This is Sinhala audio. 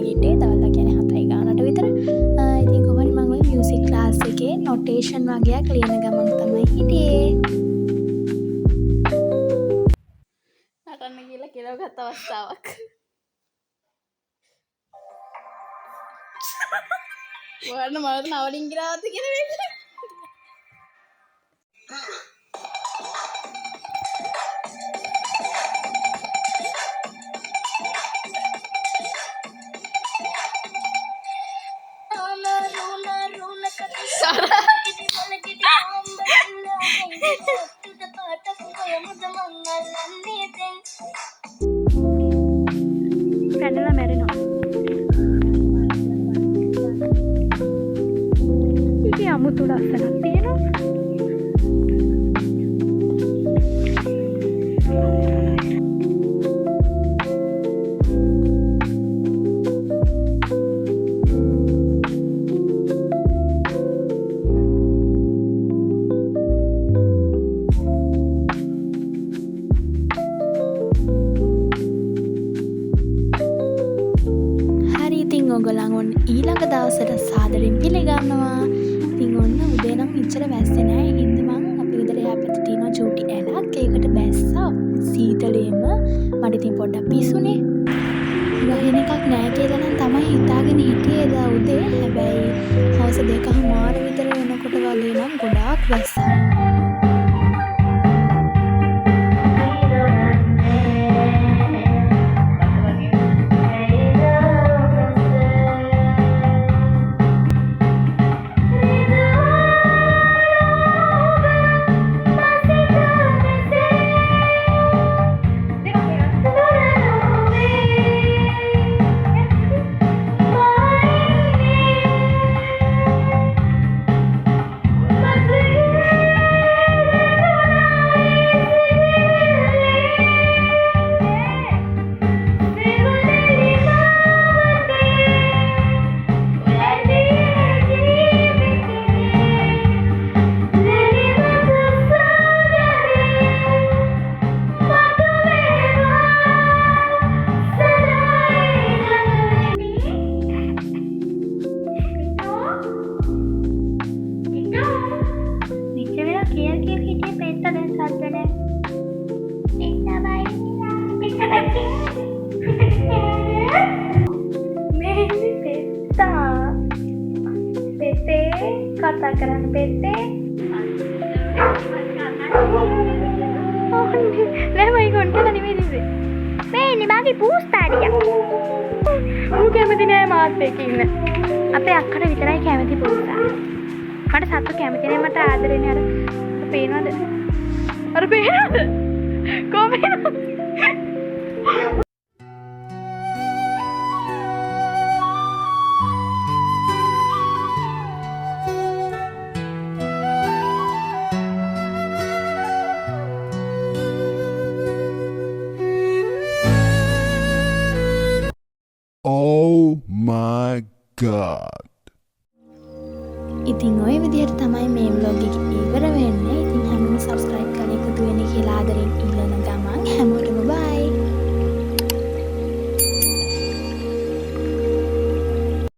හිටියේ. දවල්ලා කියන්නේ 7යි ගානට විතර. ඉතින් කොහොමද මම ওই මියුසික් ක්ලාස් එකේ නොටේෂන් වගේක් ලියන ගමන් තමයි හිටියේ. නටන්න කියලා කෙලව ගත්ත අවස්ථාවක්. වරණ මලට නවලින් ගිරාවද කියන වෙලෙ. පැනලා මැරෙනවා. ඉතින් අමුතු ලස්සනක් තියෙනවා. ඔයගොල්ලන් ඔන්න ඊළඟ දවසට සාදරයෙන් පිළිගන්නවා. ඉතින් ඔන්න උදේ නම් මෙච්චර වැස්සේ නෑ. ඒකින්ද මං අපි ගෙදර එහා පැත්තේ තියෙන චූටි ඇලක් ඒකට බැස්සා. සීතලෙම මට ඉතින් පොඩ්ඩක් පිස්සුනේ. වහින එකක් නෑ කියලා නම් තමයි හිතාගෙන හිටියේ එදා උදේ. හැබැයි හවස 2:00 විතර වෙනකොට වගේ නම් ගොඩාක් වැස්සා. කතා කරන්න පෙත්තේ නෑ මයි කොන්ටලා නෙමෙයි දිවේ මේ ඉන්නේ මාගේ පූස්තාඩිය ඌ කැමති නෑ මාත් එක්ක ඉන්න අපේ අක්කට විතරයි කැමති පූස්තා මට සත්තු කැමති නෑ මට ආදරේනේ අර පේනවද කොහොමද Oh my god. ඉතින් ඔය විදිහට තමයි මේ vlog එක ඉවර වෙන්නේ. ඉතින් හැමෝම subscribe